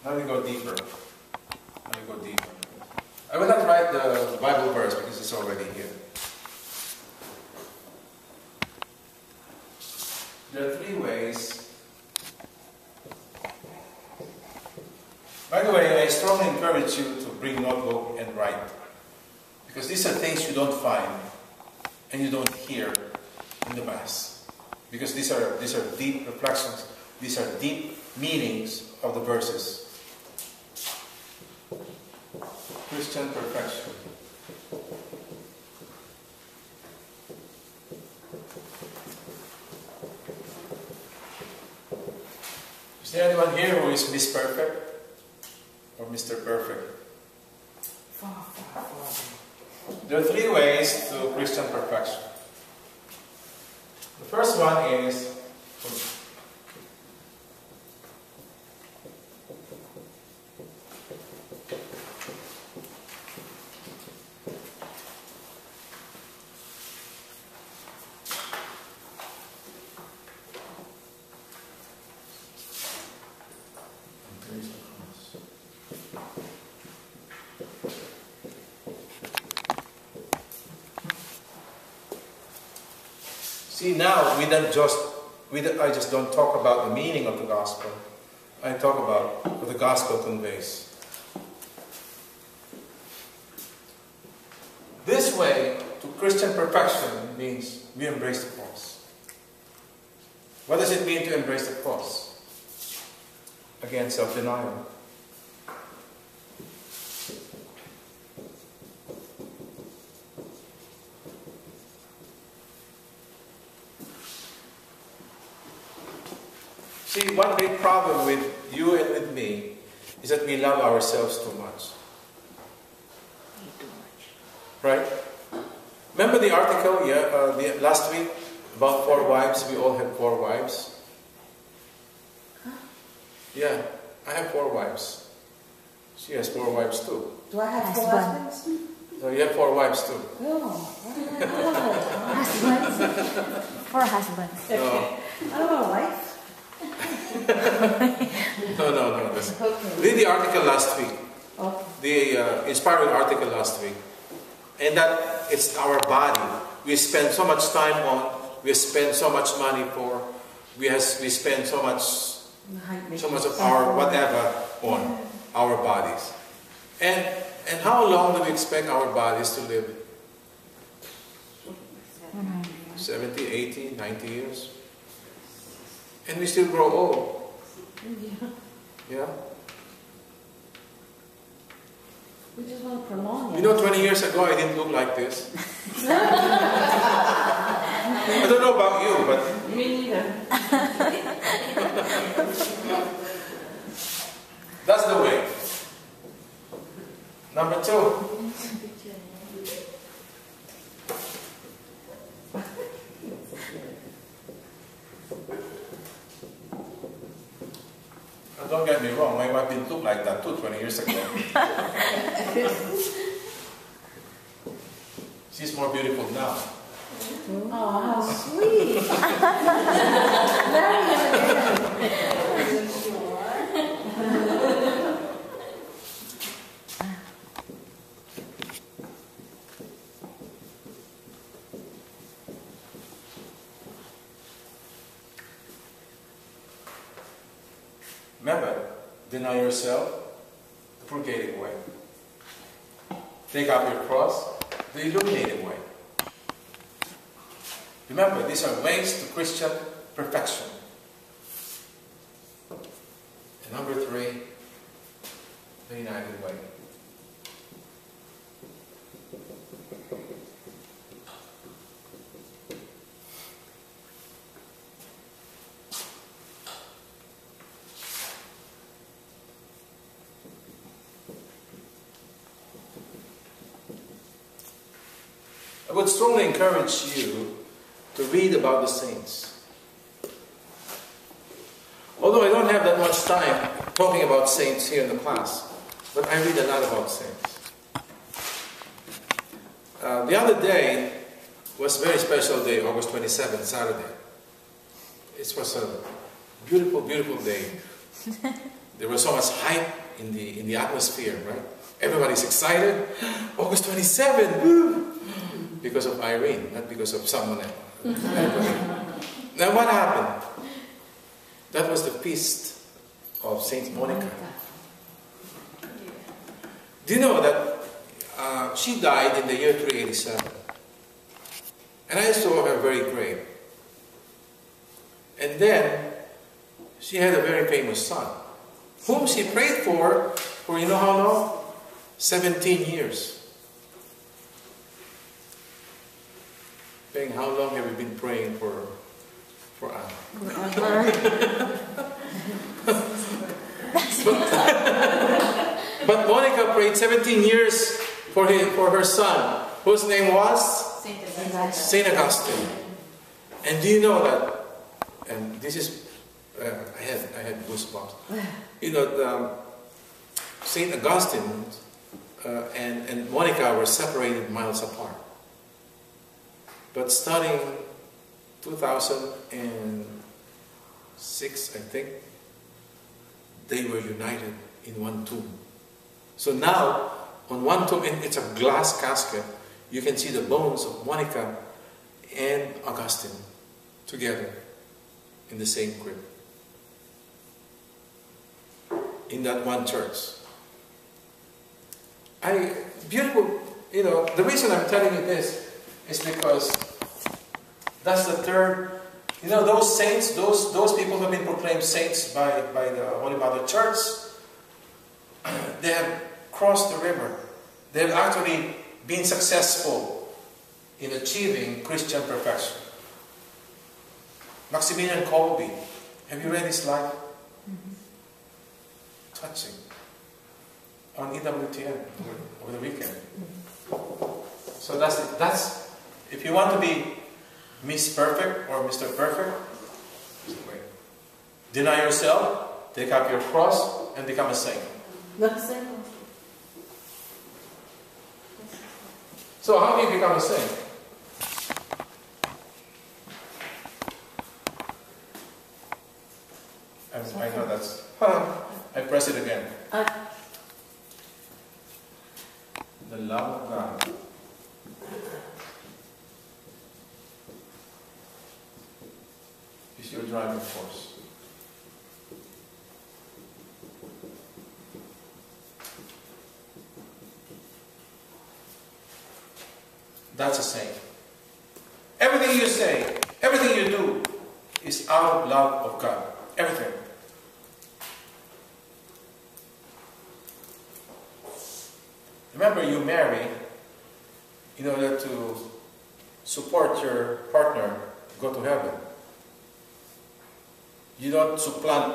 Now we go deeper. Now we go deeper. I will not write the Bible verse because it's already here. There are 3 ways. By the way, I strongly encourage you to bring a notebook and write. Because these are things you don't find and you don't hear in the Mass. Because these are deep reflections. These are deep meanings of the verses. Christian perfection. Is there anyone here who is Miss Perfect? Or Mr. Perfect? There are 3 ways to Christian perfection. The first one is see, now I just don't talk about the meaning of the gospel. I talk about what the gospel conveys. This way to Christian perfection means we embrace the cross. What does it mean to embrace the cross? Again, self-denial. See, one big problem with you and with me is that we love ourselves too much. Right? Remember the article last week about 4 wives? We all have 4 wives. Huh? Yeah, I have 4 wives. She has 4 wives too. Do I have 4 husbands? No, you have 4 wives too. Oh, Husbands? 4 husbands. No. I don't want a wife. No. Okay. Read the article last week. Okay. The inspiring article last week. And that it's our body. We spend so much time on, we spend so much money for, we spend so much of our whatever on our bodies. And how long do we expect our bodies to live? 70, 80, 90 years? And we still grow old. Yeah? We just want to prolong it. You know, 20 years ago I didn't look like this. I don't know about you, but... Me neither. That's the way. Number 2. Don't get me wrong, my wife didn't look like that too 20 years ago. She's more beautiful now. Oh, how sweet. Remember, deny yourself the purgative way. Take up your cross the illuminated way. Remember, these are ways to Christian perfection. And number 3, the united way. I would strongly encourage you to read about the saints. Although I don't have that much time talking about saints here in the class, but I read a lot about saints. The other day was a very special day, August 27th, Saturday. It was a beautiful, beautiful day. There was so much hype in the atmosphere, right? Everybody's excited. August 27, woo! Because of Irene, not because of someone else. Now what happened? That was the feast of Saint Monica. Do you know that she died in the year 387? And I saw her very grave. And then she had a very famous son, whom she prayed for you know how long? 17 years. Saying, how long have you been praying for Anna? But Monica prayed 17 years for her son, whose name was Saint Augustine. And do you know that? And this is, I had goosebumps. You know, Saint Augustine and Monica were separated miles apart. But starting 2006, I think, they were united in one tomb. So now, on one tomb, and it's a glass casket, you can see the bones of Monica and Augustine together in the same crypt. In that one church. Beautiful, you know, the reason I'm telling you this is because that's the third, you know, those saints, those people who have been proclaimed saints by the Holy Mother Church, they have crossed the river. They have actually been successful in achieving Christian perfection. Maximilian Kolbe, have you read his life? Touching. On EWTN over the weekend. So that's if you want to be Miss Perfect or Mr. Perfect, deny yourself, take up your cross, and become a saint. So how do you become a saint? I know that's... I press it again. The love of God. Is your driving force. That's a saying. Everything you say, everything you do is out of love of God. Everything. Remember, you marry in order to support your partner to go to heaven. You don't supplant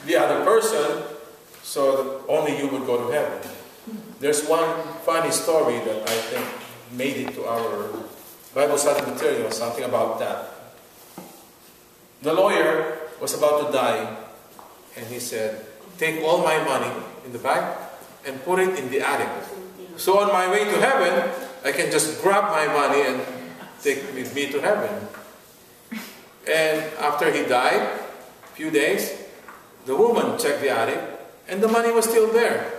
the other person so that only you would go to heaven. There's one funny story that I think made it to our Bible study material, something about that. The lawyer was about to die, and he said, "Take all my money in the bag and put it in the attic. So on my way to heaven, I can just grab my money and take with me to heaven." And after he died, a few days, the woman checked the attic, and the money was still there.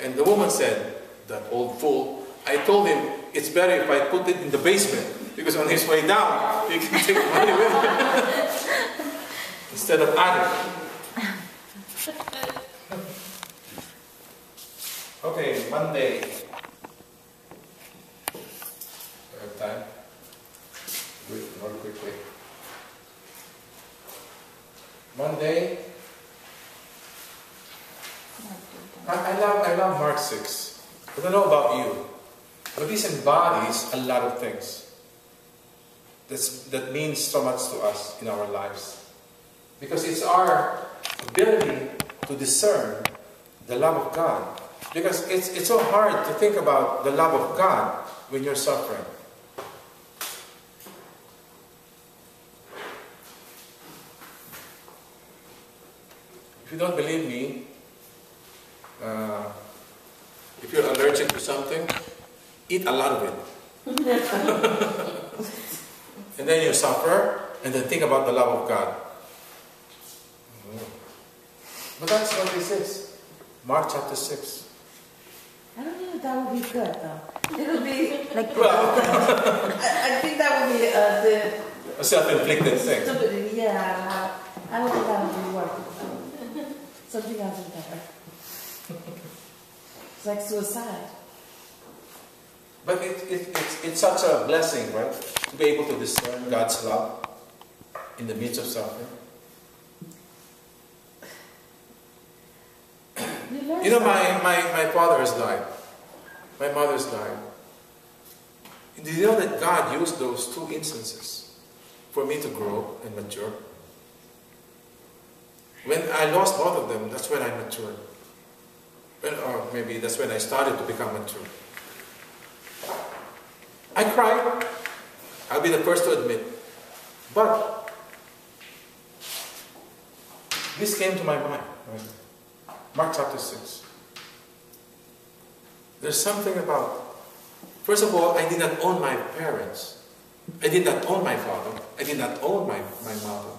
And the woman said, "That old fool, I told him it's better if I put it in the basement, because on his way down, he can take the money with him." Instead of attic. Okay, Monday. I have time. Do it more quickly. Monday. I love Mark 6. I don't know about you, but this embodies a lot of things. That means so much to us in our lives. Because it's our ability to discern the love of God. Because it's so hard to think about the love of God when you're suffering. If you don't believe me, if you're allergic to something, eat a lot of it. And then you suffer, and then think about the love of God. But that's what this is. Mark chapter 6. I don't know if that would be good though. It would be Like, I think that would be A self-inflicted thing. the yeah. I don't think that would be worth it. Something else is better. It's like suicide. But it's such a blessing, right? To be able to discern God's love in the midst of suffering. You know, my father has died. My mother's died. Did you know that God used those two instances for me to grow and mature? When I lost both of them, that's when I matured. Or maybe that's when I started to become mature. I cried. I'll be the first to admit. But this came to my mind. Right? Mark chapter 6. There's something about, first of all, I did not own my parents. I did not own my father. I did not own my mother.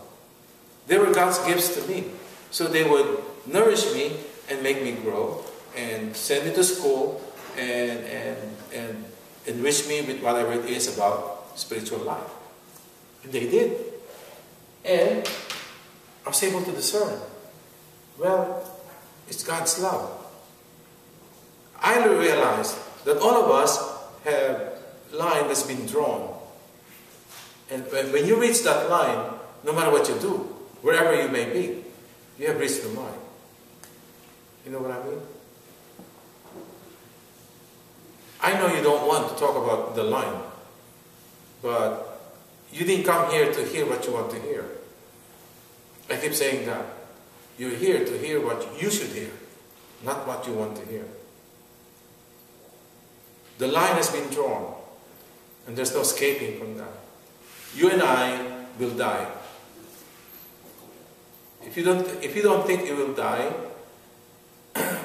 They were God's gifts to me. So they would nourish me and make me grow and send me to school and enrich me with whatever it is about spiritual life. And they did. And I was able to discern. Well, it's God's love. I realized that all of us have a line that's been drawn. And when you reach that line, no matter what you do, wherever you may be, you have reached the line. You know what I mean? I know you don't want to talk about the line, but you didn't come here to hear what you want to hear. I keep saying that. You're here to hear what you should hear, not what you want to hear. The line has been drawn, and there's no escaping from that. You and I will die. If you don't think you will die,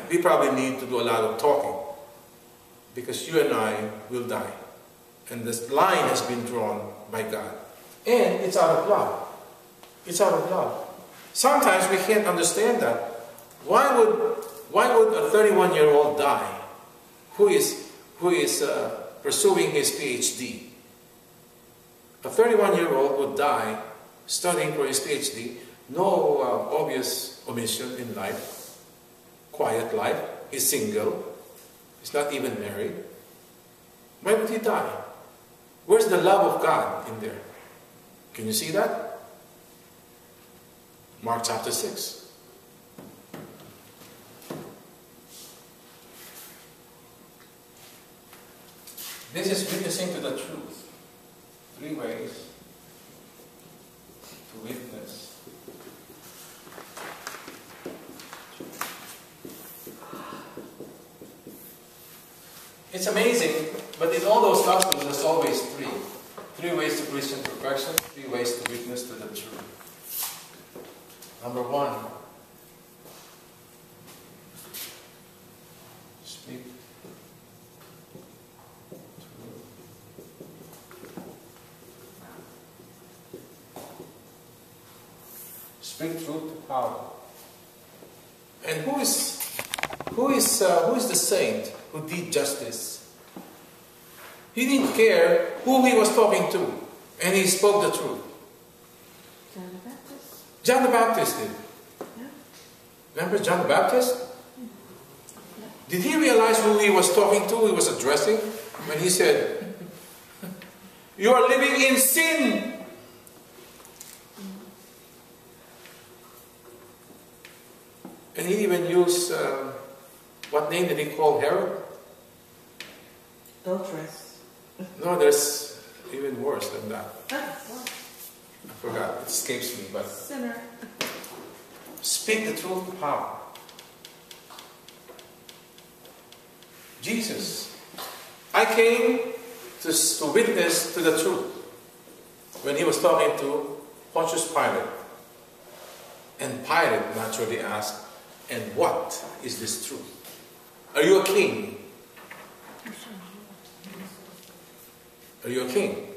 we probably need to do a lot of talking, because you and I will die. And this line has been drawn by God. And it's out of love. It's out of love. Sometimes we can't understand that. Why would a 31-year-old die who is pursuing his PhD? A 31-year-old would die studying for his PhD. No obvious omission in life. Quiet life. He's single. He's not even married. Why would he die? Where's the love of God in there? Can you see that? Mark chapter 6. This is witnessing to the truth. 3 ways to witness. It's amazing, but in all those gospels, there's always 3. 3 ways to Christian perfection, 3 ways to witness to the truth. Number 1, speak truth. Speak truth to power. And who is the saint who did justice? He didn't care who he was talking to, and he spoke the truth. John the Baptist. John the Baptist did. Yeah. Remember John the Baptist? Yeah. Did he realize who he was talking to, he was addressing, when he said, "You are living in sin"? And he even used, what name did he call Herod? Adulteress. No, there's even worse than that. Well, I forgot, it escapes me, but sinner. speak the truth to power. Jesus, I came to witness to the truth when he was talking to Pontius Pilate. And Pilate naturally asked, "And what is this truth? Are you a king? Are you a king?"